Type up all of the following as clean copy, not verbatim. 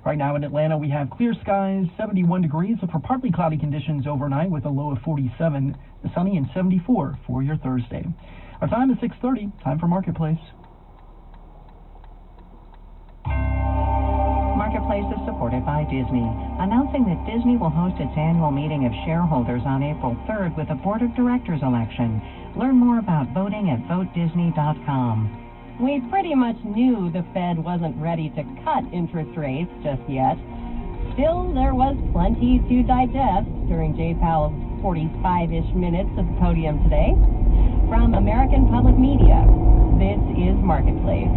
Right now in Atlanta, we have clear skies, 71 degrees, for partly cloudy conditions overnight with a low of 47, sunny and 74 for your Thursday. Our time is 6:30. Time for Marketplace. Marketplace is supported by Disney, announcing that Disney will host its annual meeting of shareholders on April 3rd with a board of directors election. Learn more about voting at votedisney.com. We pretty much knew the Fed wasn't ready to cut interest rates just yet. Still, there was plenty to digest during Jay Powell's 45-ish minutes at the podium today. From American Public Media, this is Marketplace.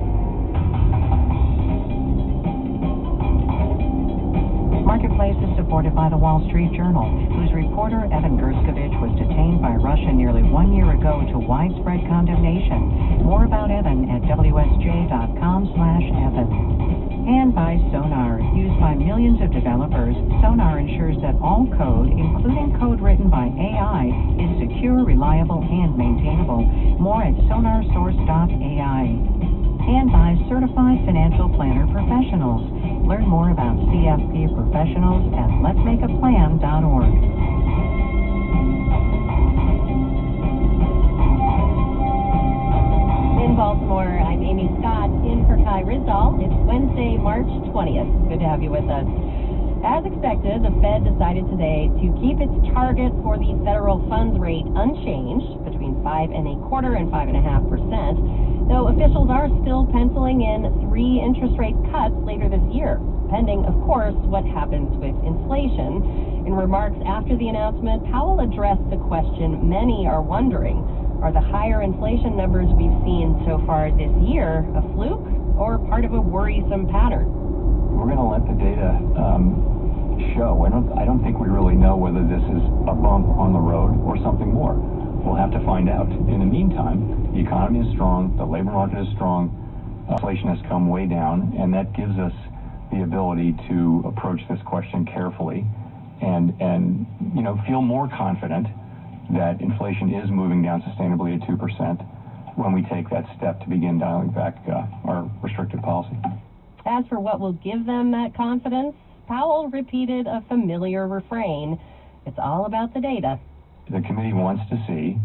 Marketplace is supported by the Wall Street Journal, whose reporter Evan Gershkovich was detained by Russia nearly 1 year ago to widespread condemnation. More about Evan at wsj.com/Evan. And by Sonar. Used by millions of developers, Sonar ensures that all code, including code written by AI, is secure, reliable, and maintainable. More at sonarsource.ai. And by Certified Financial Planner Professionals. Learn more about CFP professionals at letsmakeaplan.org. In Baltimore, I'm Amy Scott, in for Kai Rizal. It's Wednesday, March 20th. Good to have you with us. As expected, the Fed decided today to keep its target for the federal funds rate unchanged, between 5.25% and 5.5%, though officials are still penciling in 3 interest rate cuts later this year, pending, of course, what happens with inflation. In remarks after the announcement, Powell addressed the question many are wondering: are the higher inflation numbers we've seen so far this year a fluke or part of a worrisome pattern? We're going to let the data show. I don't think we really know whether this is a bump on the road or something more. We'll have to find out. In the meantime, the economy is strong, the labor market is strong, inflation has come way down, and that gives us the ability to approach this question carefully and feel more confident that inflation is moving down sustainably at 2% when we take that step to begin dialing back our restrictive policy. As for what will give them that confidence, Powell repeated a familiar refrain: it's all about the data. The committee wants to see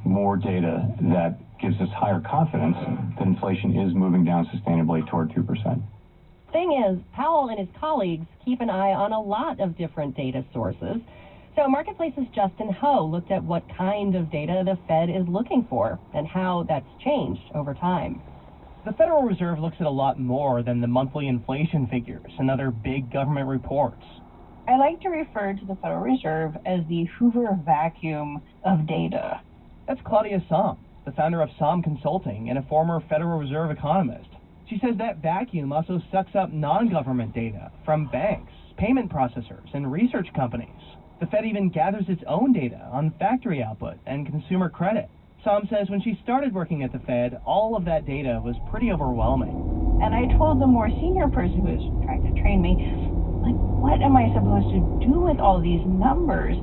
more data that gives us higher confidence that inflation is moving down sustainably toward 2%. Thing is, Powell and his colleagues keep an eye on a lot of different data sources. So Marketplace's Justin Ho looked at what kind of data the Fed is looking for and how that's changed over time. The Federal Reserve looks at a lot more than the monthly inflation figures and other big government reports. I like to refer to the Federal Reserve as the Hoover vacuum of data. That's Claudia Sahm, the founder of Sahm Consulting and a former Federal Reserve economist. She says that vacuum also sucks up non-government data from banks, payment processors, and research companies. The Fed even gathers its own data on factory output and consumer credit. Sahm says when she started working at the Fed, all of that data was pretty overwhelming. And I told the more senior person who was trying to train me, like, what am I supposed to do with all these numbers?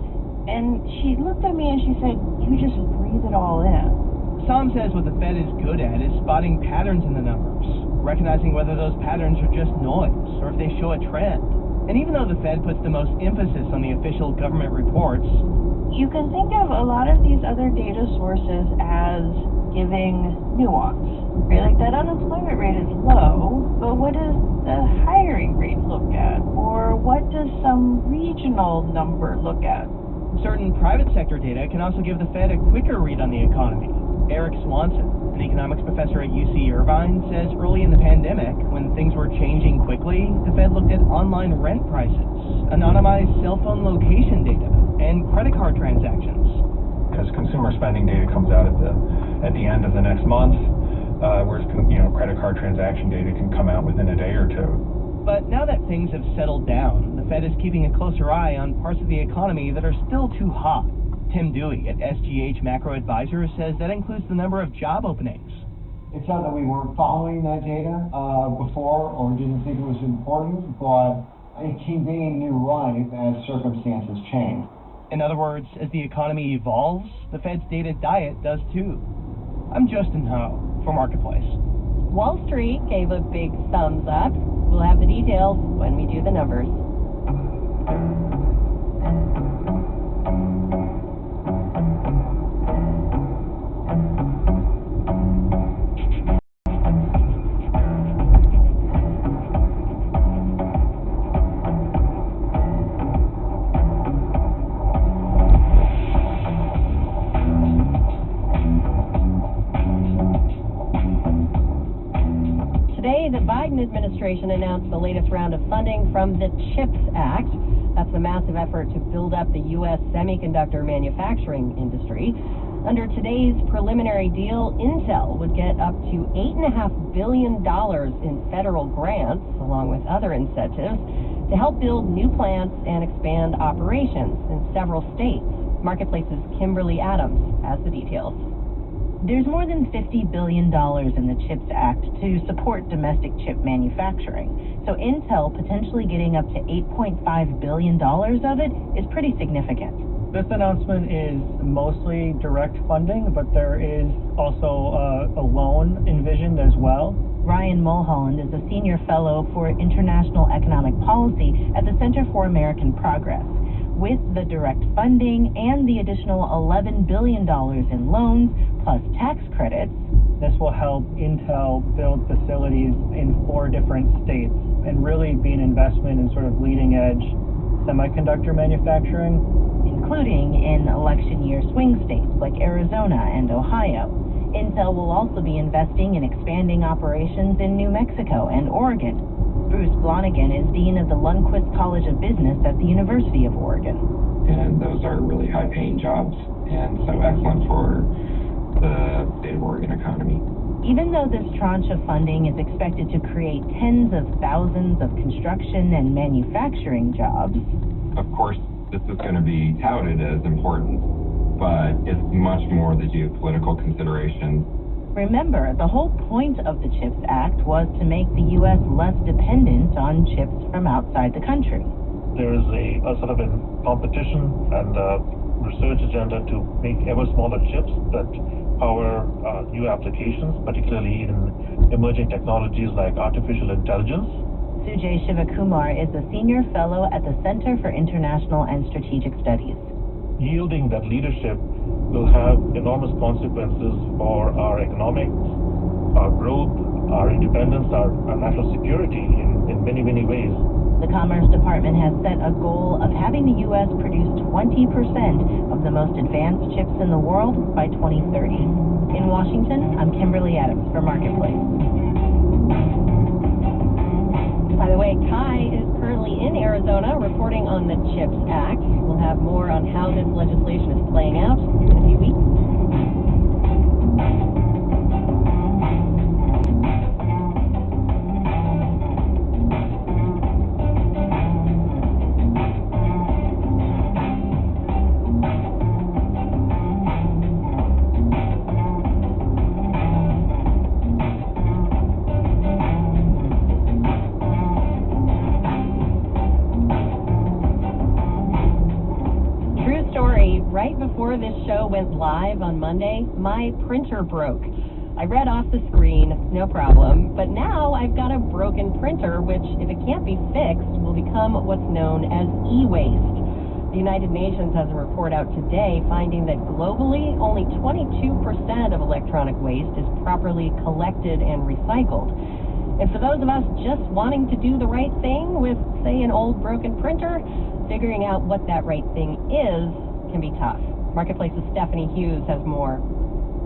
And she looked at me and she said, you just breathe it all in. Sahm says what the Fed is good at is spotting patterns in the numbers, recognizing whether those patterns are just noise or if they show a trend. And even though the Fed puts the most emphasis on the official government reports, you can think of a lot of these other data sources as giving nuance. Right? Like that unemployment rate is low, but what does the hiring rate look at? Or what does some regional number look at? Certain private sector data can also give the Fed a quicker read on the economy. Eric Swanson, an economics professor at UC Irvine, says early in the pandemic, when things were changing quickly, the Fed looked at online rent prices, anonymized cell phone location data, and credit card transactions. Because consumer spending data comes out at the end of the next month, whereas credit card transaction data can come out within a day or two. But now that things have settled down, the Fed is keeping a closer eye on parts of the economy that are still too hot. Tim Dewey at SGH Macro Advisors says that includes the number of job openings. It's not that we weren't following that data before or didn't think it was important, but it can gain new life as circumstances change. In other words, as the economy evolves, the Fed's data diet does too. I'm Justin Ho for Marketplace. Wall Street gave a big thumbs up. We'll We'll have the details when we do the numbers. Today, the Biden administration announced the latest round of funding from the CHIPS Act. That's the massive effort to build up the U.S. semiconductor manufacturing industry. Under today's preliminary deal, Intel would get up to $8.5 billion in federal grants, along with other incentives, to help build new plants and expand operations in several states. Marketplace's Kimberly Adams has the details. There's more than $50 billion in the CHIPS Act to support domestic chip manufacturing. So Intel potentially getting up to $8.5 billion of it is pretty significant. This announcement is mostly direct funding, but there is also a loan envisioned as well. Ryan Mulholland is a senior fellow for international economic policy at the Center for American Progress. With the direct funding and the additional $11 billion in loans, plus tax credits, this will help Intel build facilities in 4 different states and really be an investment in sort of leading edge semiconductor manufacturing, including in election year swing states like Arizona and Ohio. Intel will also be investing in expanding operations in New Mexico and Oregon. Bruce Blonigan is Dean of the Lundquist College of Business at the University of Oregon. And those are really high-paying jobs, and so excellent for the state of Oregon economy. Even though this tranche of funding is expected to create tens of thousands of construction and manufacturing jobs, of course, this is going to be touted as important, but it's much more the geopolitical consideration. Remember, the whole point of the CHIPS Act was to make the U.S. less dependent on chips from outside the country. There is a sort of a competition and a research agenda to make ever smaller chips that power new applications, particularly in emerging technologies like artificial intelligence. Sujay Shivakumar is a senior fellow at the Center for International and Strategic Studies. Yielding that leadership will have enormous consequences for our economics, our growth, our independence, our national security in many, many ways. The Commerce Department has set a goal of having the U.S. produce 20% of the most advanced chips in the world by 2030. In Washington, I'm Kimberly Adams for Marketplace. By the way, Kai is currently in Arizona reporting on the CHIPS Act. We'll have more on how this legislation is playing out in a few weeks. Right before this show went live on Monday, my printer broke. I read off the screen, no problem, but now I've got a broken printer, which, if it can't be fixed, will become what's known as e-waste. The United Nations has a report out today finding that globally, only 22% of electronic waste is properly collected and recycled. And for those of us just wanting to do the right thing with, say, an old broken printer, figuring out what that right thing is can be tough. Marketplace's Stephanie Hughes has more.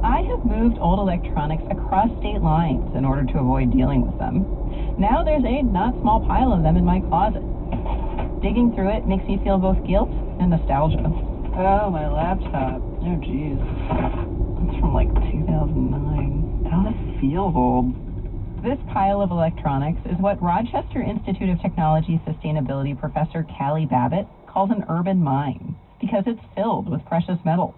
I have moved old electronics across state lines in order to avoid dealing with them. Now there's a not small pile of them in my closet. Digging through it makes me feel both guilt and nostalgia. Oh, my laptop. Oh, geez. It's from like 2009. Oh, this feels old. This pile of electronics is what Rochester Institute of Technology Sustainability Professor Callie Babbitt calls an urban mine, because it's filled with precious metals.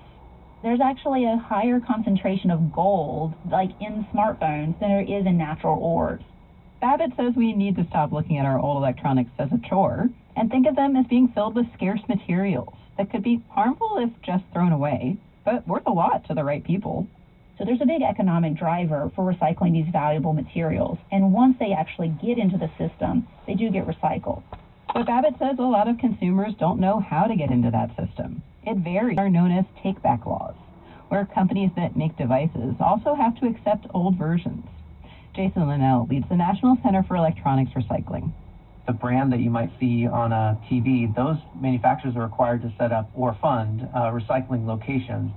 There's actually a higher concentration of gold, like in smartphones, than there is in natural ores. Babbitt says we need to stop looking at our old electronics as a chore and think of them as being filled with scarce materials that could be harmful if just thrown away, but worth a lot to the right people. So there's a big economic driver for recycling these valuable materials. And once they actually get into the system, they do get recycled. But Babbitt says a lot of consumers don't know how to get into that system. It varies. Are known as take-back laws, where companies that make devices also have to accept old versions. Jason Linnell leads the National Center for Electronics Recycling. The brand that you might see on a TV, those manufacturers are required to set up or fund recycling locations.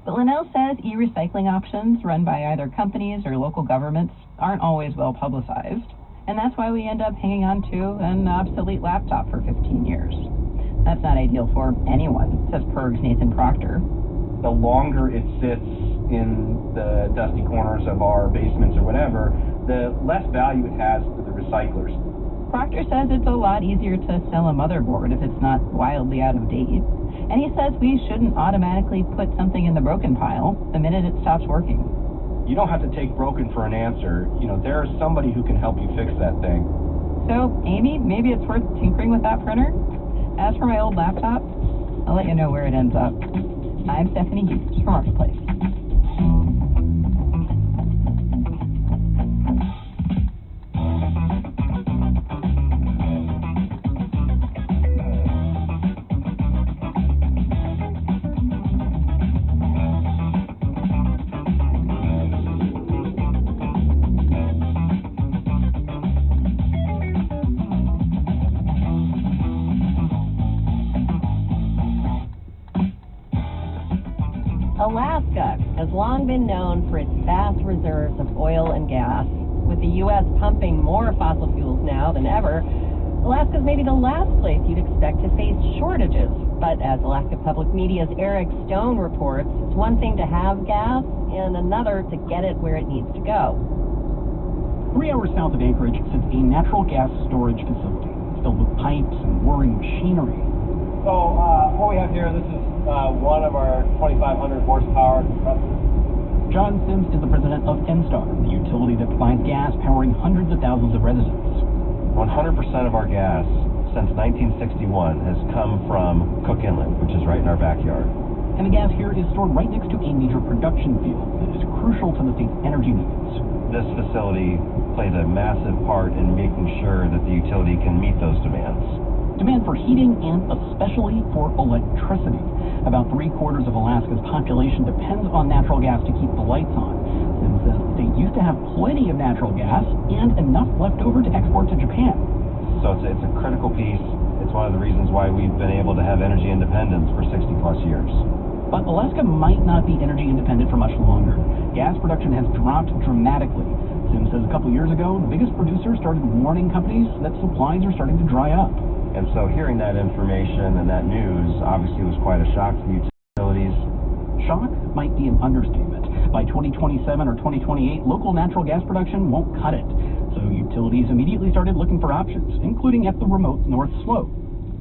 But Linnell says e-recycling options run by either companies or local governments aren't always well publicized, and that's why we end up hanging on to an obsolete laptop for 15 years. That's not ideal for anyone, says PIRG's Nathan Proctor. The longer it sits in the dusty corners of our basements or whatever, the less value it has to the recyclers. Proctor says it's a lot easier to sell a motherboard if it's not wildly out of date. And he says we shouldn't automatically put something in the broken pile the minute it stops working. You don't have to take broken for an answer. There's somebody who can help you fix that thing. So, Amy, maybe it's worth tinkering with that printer? As for my old laptop, I'll let you know where it ends up. I'm Stephanie Hughes for Marketplace. Alaska has long been known for its vast reserves of oil and gas. With the U.S. pumping more fossil fuels now than ever, Alaska's maybe the last place you'd expect to face shortages. But as Alaska Public Media's Eric Stone reports, it's one thing to have gas and another to get it where it needs to go. 3 hours south of Anchorage sits a natural gas storage facility filled with pipes and whirring machinery. So what we have here, this is one of our 2,500 horsepower compressors. John Sims is the president of NSTAR, the utility that provides gas powering hundreds of thousands of residents. 100% of our gas since 1961 has come from Cook Inlet, which is right in our backyard. And the gas here is stored right next to a major production field that is crucial to the state's energy needs. This facility plays a massive part in making sure that the utility can meet those demands. Demand for heating and especially for electricity. About 3/4 of Alaska's population depends on natural gas to keep the lights on. Sims says the state used to have plenty of natural gas and enough left over to export to Japan. So it's a critical piece. It's one of the reasons why we've been able to have energy independence for 60+ years. But Alaska might not be energy independent for much longer. Gas production has dropped dramatically. Sims says a couple years ago, the biggest producers started warning companies that supplies are starting to dry up. And so hearing that information and that news obviously was quite a shock to the utilities. Shock might be an understatement. By 2027 or 2028, local natural gas production won't cut it. So utilities immediately started looking for options, including at the remote North Slope.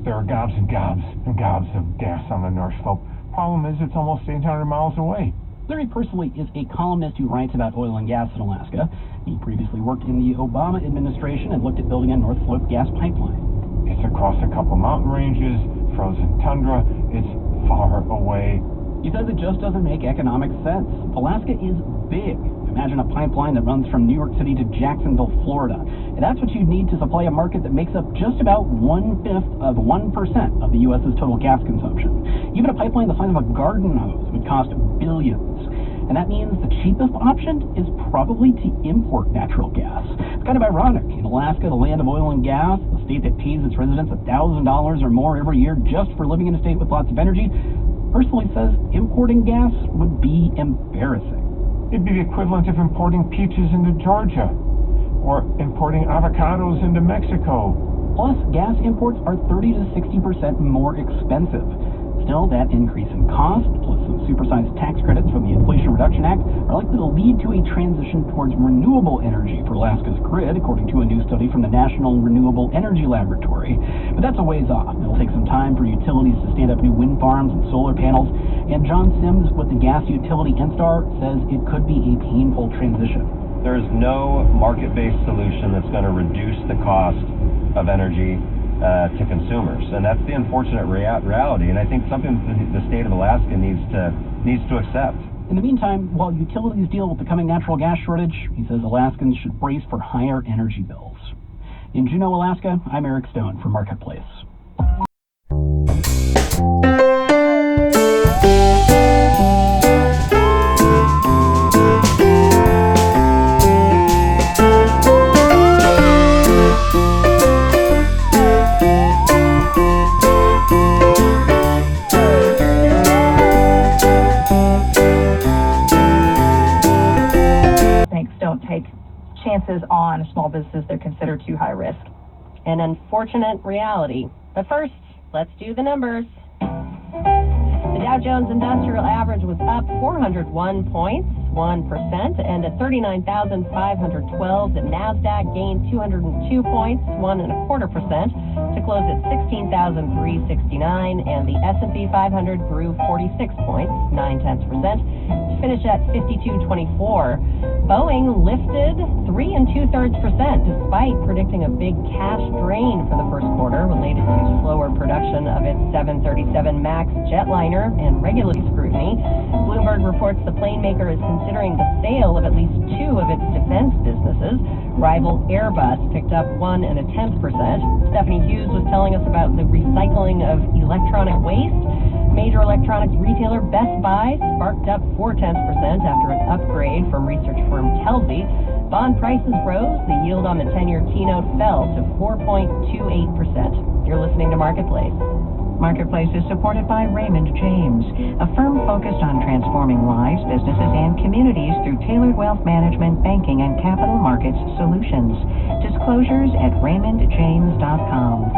There are gobs and gobs and gobs of gas on the North Slope. Problem is, it's almost 800 miles away. Larry Persley is a columnist who writes about oil and gas in Alaska. He previously worked in the Obama administration and looked at building a North Slope gas pipeline. It's across a couple mountain ranges, frozen tundra. It's far away. He says it just doesn't make economic sense. Alaska is big. Imagine a pipeline that runs from New York City to Jacksonville, Florida. And that's what you'd need to supply a market that makes up just about 1/5 of 1% of the U.S.'s total gas consumption. Even a pipeline the size of a garden hose would cost billions. And that means the cheapest option is probably to import natural gas. It's kind of ironic. In Alaska, the land of oil and gas, the state that pays its residents $1,000 or more every year just for living in a state with lots of energy, personally says importing gas would be embarrassing. It'd be the equivalent of importing peaches into Georgia or importing avocados into Mexico. Plus, gas imports are 30 to 60% more expensive. Still, that increase in cost, plus some supersized tax credits from the Inflation Reduction Act, are likely to lead to a transition towards renewable energy for Alaska's grid, according to a new study from the National Renewable Energy Laboratory. But that's a ways off. It'll take some time for utilities to stand up new wind farms and solar panels. And John Sims with the gas utility NSTAR says it could be a painful transition. There is no market-based solution that's going to reduce the cost of energy to consumers, and that's the unfortunate reality. And I think something the state of Alaska needs to accept. In the meantime, while utilities deal with the coming natural gas shortage, he says Alaskans should brace for higher energy bills. In Juneau, Alaska, I'm Eric Stone for Marketplace. Don't take chances on small businesses they're considered too high risk. An unfortunate reality. But first, let's do the numbers. The Dow Jones Industrial Average was up 401 points, 1%, and at 39,512. The NASDAQ gained 202 points, 1.25%, to close at 16,369, and the S&P 500 grew 46 points, 0.9%, to finish at 5224. Boeing lifted 3 2/3% despite predicting a big cash drain for the first quarter related to slower production of its 737 MAX jetliner and regulatory scrutiny. Bloomberg reports the plane maker is considering the sale of at least 2 of its defense businesses. Rival Airbus picked up 1 0.1%. Stephanie Hughes was telling us about the recycling of electronic waste. Major electronics retailer Best Buy sparked up 0.4% after an upgrade from research firm Telsey. Bond prices rose. The yield on the 10-year T-note fell to 4.28%. You're listening to Marketplace. Marketplace is supported by Raymond James, a firm focused on transforming lives, businesses, and communities through tailored wealth management, banking, and capital markets solutions. Disclosures at raymondjames.com.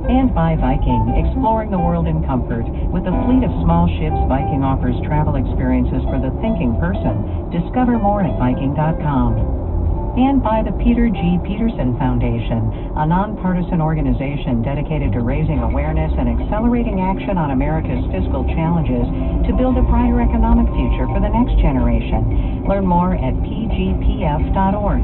And by Viking, exploring the world in comfort. With a fleet of small ships, Viking offers travel experiences for the thinking person. Discover more at Viking.com. And by the Peter G. Peterson Foundation, a nonpartisan organization dedicated to raising awareness and accelerating action on America's fiscal challenges to build a brighter economic future for the next generation. Learn more at pgpf.org.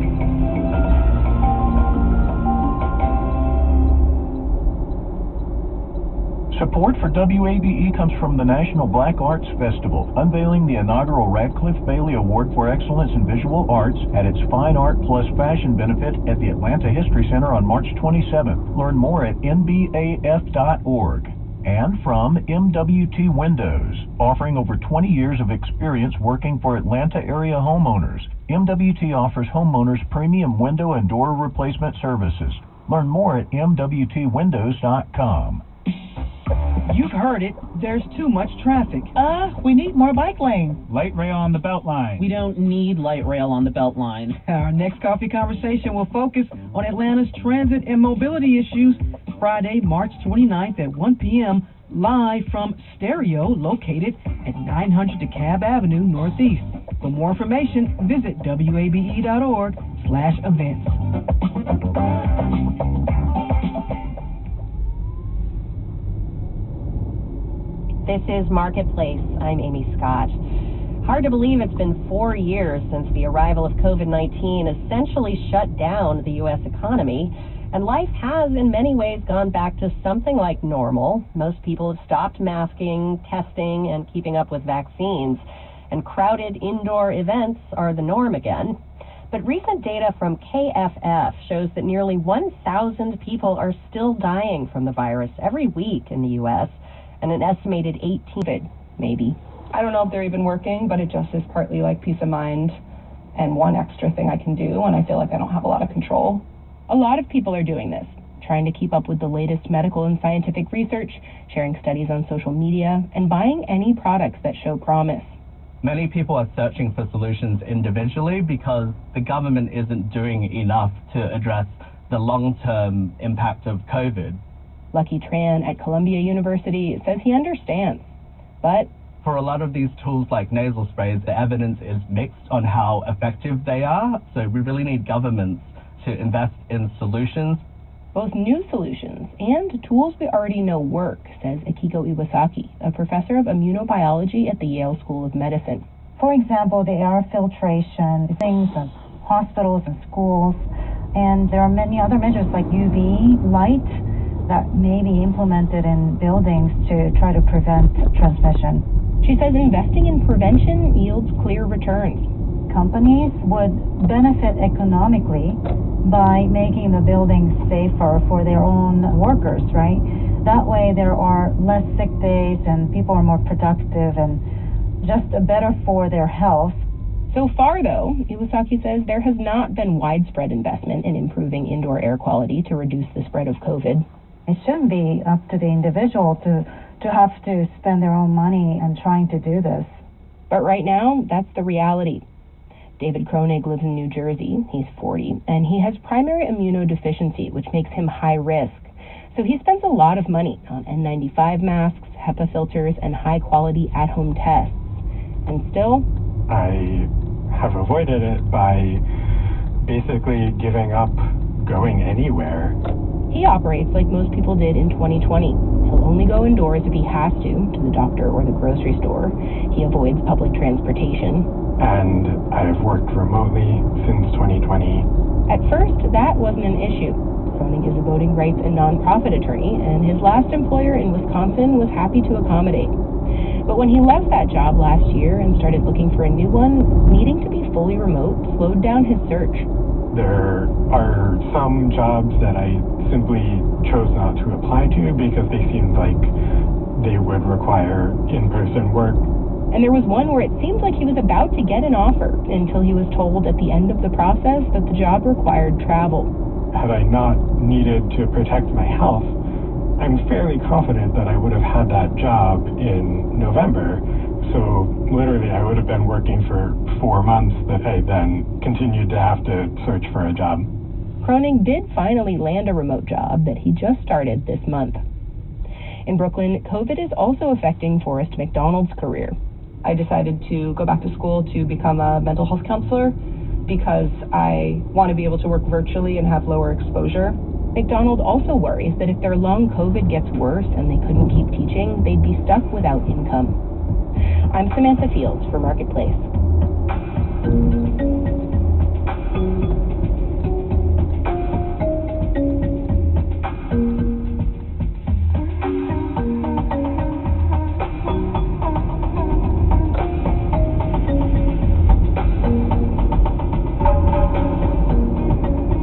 Support for WABE comes from the National Black Arts Festival, unveiling the inaugural Radcliffe Bailey Award for Excellence in Visual Arts at its Fine Art Plus Fashion benefit at the Atlanta History Center on March 27th. Learn more at nbaf.org. And from MWT Windows, offering over 20 years of experience working for Atlanta area homeowners. MWT offers homeowners premium window and door replacement services. Learn more at mwtwindows.com. You've heard it. There's too much traffic. We need more bike lanes. Light rail on the Beltline. We don't need light rail on the Beltline. Our next coffee conversation will focus on Atlanta's transit and mobility issues. Friday, March 29th at 1 p.m. live from Stereo, located at 900 DeKalb Avenue Northeast. For more information, visit wabe.org/events. This is Marketplace. I'm Amy Scott. Hard to believe it's been 4 years since the arrival of COVID-19 essentially shut down the U.S. economy, and life has in many ways gone back to something like normal. Most people have stopped masking, testing, and keeping up with vaccines, and crowded indoor events are the norm again. But recent data from KFF shows that nearly 1,000 people are still dying from the virus every week in the U.S., and an estimated 18, maybe. I don't know if they're even working, but it just is partly like peace of mind and one extra thing I can do when I feel like I don't have a lot of control. A lot of people are doing this, trying to keep up with the latest medical and scientific research, sharing studies on social media, and buying any products that show promise. Many people are searching for solutions individually because the government isn't doing enough to address the long-term impact of COVID. Lucky Tran at Columbia University says he understands, but for a lot of these tools like nasal sprays, the evidence is mixed on how effective they are, so we really need governments to invest in solutions. Both new solutions and tools we already know work, says Akiko Iwasaki, a professor of immunobiology at the Yale School of Medicine. For example, the air filtration, things in hospitals and schools, and there are many other measures like UV light that may be implemented in buildings to try to prevent transmission. She says investing in prevention yields clear returns. Companies would benefit economically by making the buildings safer for their own workers, right? That way there are less sick days and people are more productive and just better for their health. So far, though, Iwasaki says there has not been widespread investment in improving indoor air quality to reduce the spread of COVID. It shouldn't be up to the individual to have to spend their own money and trying to do this. But right now, that's the reality. David Kronig lives in New Jersey. He's 40, and he has primary immunodeficiency, which makes him high risk. So he spends a lot of money on N95 masks, HEPA filters, and high-quality at-home tests. And still, I have avoided it by basically giving up going anywhere. He operates like most people did in 2020. He'll only go indoors if he has to the doctor or the grocery store. He avoids public transportation. And I've worked remotely since 2020. At first, that wasn't an issue. Kronig is a voting rights and nonprofit attorney, and his last employer in Wisconsin was happy to accommodate. But when he left that job last year and started looking for a new one, needing to be fully remote slowed down his search. There are some jobs that I simply chose not to apply to because they seemed like they would require in-person work. And there was one where it seemed like he was about to get an offer until he was told at the end of the process that the job required travel. Had I not needed to protect my health, I'm fairly confident that I would have had that job in November. So literally I would have been working for 4 months that I then continued to have to search for a job. Kronig did finally land a remote job that he just started this month. In Brooklyn, COVID is also affecting Forrest McDonald's career. I decided to go back to school to become a mental health counselor because I want to be able to work virtually and have lower exposure. McDonald also worries that if their long COVID gets worse and they couldn't keep teaching, they'd be stuck without income. I'm Samantha Fields for Marketplace.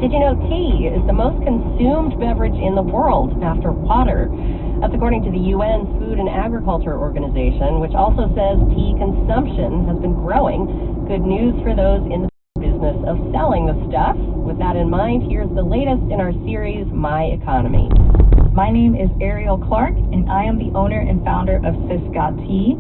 Did you know tea is the most consumed beverage in the world after water? That's according to the UN Food and Agriculture Organization, which also says tea consumption has been growing. Good news for those in the business of selling the stuff. With that in mind, here's the latest in our series, My Economy. My name is Ariel Clark, and I am the owner and founder of Ciscot Tea.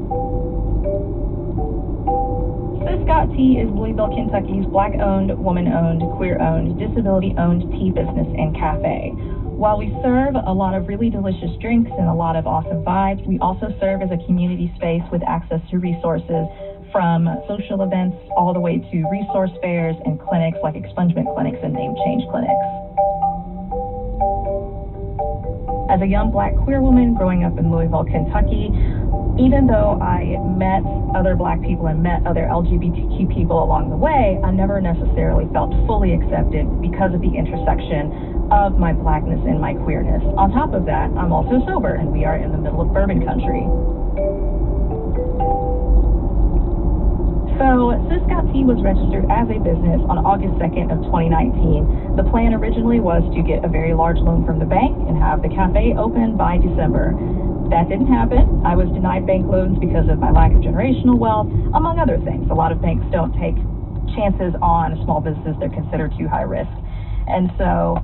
Ciscot Tea is Louisville, Kentucky's Black-owned, woman-owned, queer-owned, disability-owned tea business and cafe. While we serve a lot of really delicious drinks and a lot of awesome vibes, we also serve as a community space with access to resources from social events all the way to resource fairs and clinics like expungement clinics and name change clinics. As a young Black queer woman growing up in Louisville, Kentucky, even though I met other Black people and met other LGBTQ people along the way, I never necessarily felt fully accepted because of the intersection of my Blackness and my queerness. On top of that, I'm also sober, and we are in the middle of bourbon country. So, Ciscot Tea was registered as a business on August 2nd of 2019. The plan originally was to get a very large loan from the bank and have the cafe open by December. That didn't happen. I was denied bank loans because of my lack of generational wealth, among other things. A lot of banks don't take chances on small businesses. They're considered too high risk. And so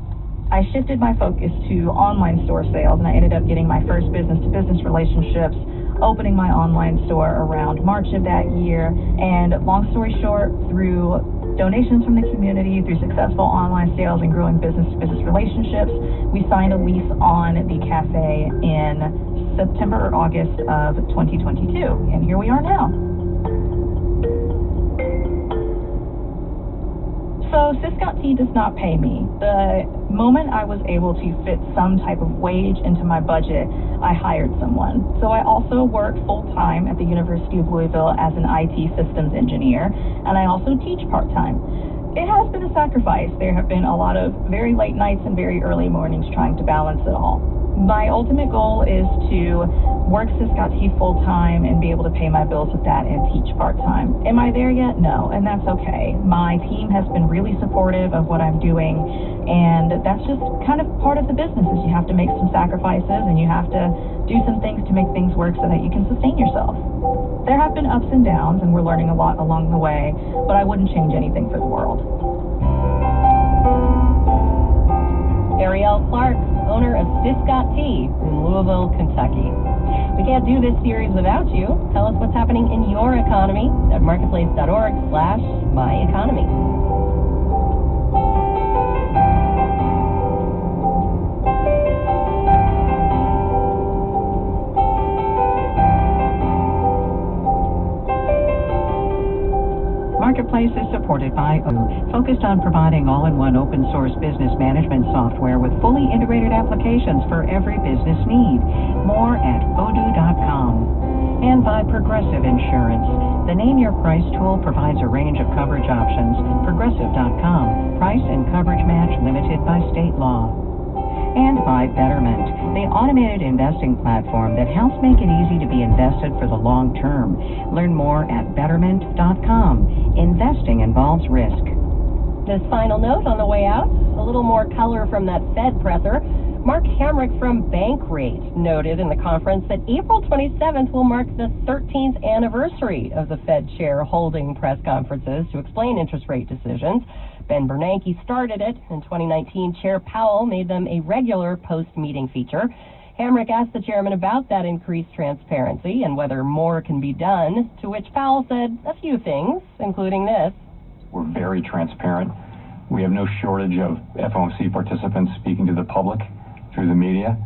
I shifted my focus to online store sales, and I ended up getting my first business-to-business relationships, opening my online store around March of that year. And long story short, through donations from the community, through successful online sales and growing business-to-business relationships, we signed a lease on the cafe in September or August of 2022, and here we are now. So Ciscot Tea does not pay me. The moment I was able to fit some type of wage into my budget, I hired someone. So I also work full-time at the University of Louisville as an IT systems engineer, and I also teach part-time. It has been a sacrifice. There have been a lot of very late nights and very early mornings trying to balance it all. My ultimate goal is to work Scott T full-time and be able to pay my bills with that and teach part-time. Am I there yet? No, and that's okay. My team has been really supportive of what I'm doing, and that's just kind of part of the business is you have to make some sacrifices and you have to do some things to make things work so that you can sustain yourself. There have been ups and downs, and we're learning a lot along the way, but I wouldn't change anything for the world. Ariel Clark, owner of Scott Tea in Louisville, Kentucky. We can't do this series without you. Tell us what's happening in your economy at marketplace.org/myeconomy. Marketplace is supported by Odoo, focused on providing all-in-one open-source business management software with fully integrated applications for every business need. More at odoo.com. And by Progressive Insurance. The Name Your Price tool provides a range of coverage options. Progressive.com. Price and coverage match limited by state law. And by Betterment, the automated investing platform that helps make it easy to be invested for the long term. Learn more at Betterment.com. Investing involves risk. This final note on the way out, a little more color from that Fed presser. Mark Hamrick from Bankrate noted in the conference that April 27th will mark the 13th anniversary of the Fed chair holding press conferences to explain interest rate decisions. Ben Bernanke started it. In 2019, Chair Powell made them a regular post-meeting feature. Hamrick asked the chairman about that increased transparency and whether more can be done, to which Powell said a few things, including this. We're very transparent. We have no shortage of FOMC participants speaking to the public through the media,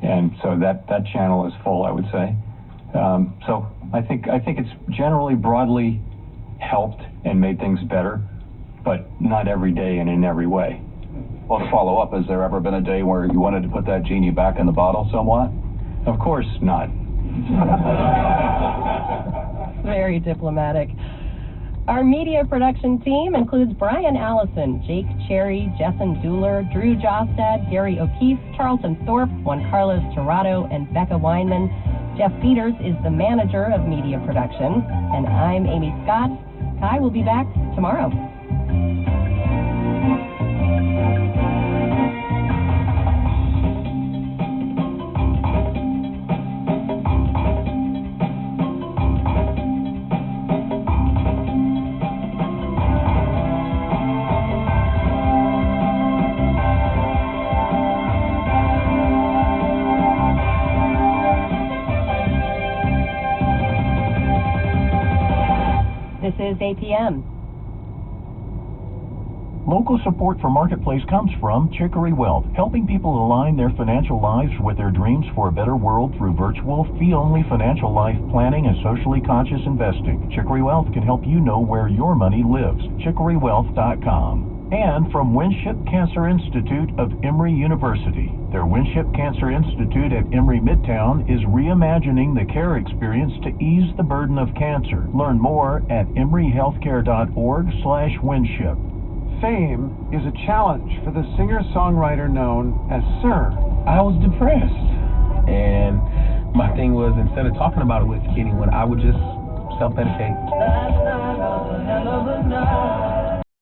and so that channel is full, I would say. So I think it's generally broadly helped and made things better, but not every day and in every way. Well, to follow up, has there ever been a day where you wanted to put that genie back in the bottle somewhat? Of course not. Very diplomatic. Our media production team includes Brian Allison, Jake Cherry, Jessen Dueller, Drew Jostad, Gary O'Keefe, Charlton Thorpe, Juan Carlos Tirado, and Becca Weinman. Jeff Peters is the manager of media production, and I'm Amy Scott. Kai will be back tomorrow. This is APM. Local support for Marketplace comes from Chicory Wealth, helping people align their financial lives with their dreams for a better world through virtual, fee-only financial life planning and socially conscious investing. Chicory Wealth can help you know where your money lives. ChicoryWealth.com. And from Winship Cancer Institute of Emory University. Their Winship Cancer Institute at Emory Midtown is reimagining the care experience to ease the burden of cancer. Learn more at emoryhealthcare.org/Winship. Fame is a challenge for the singer-songwriter known as Sir. I was depressed, and my thing was, instead of talking about it with anyone, I would just self-medicate. Last night was a hell of a night.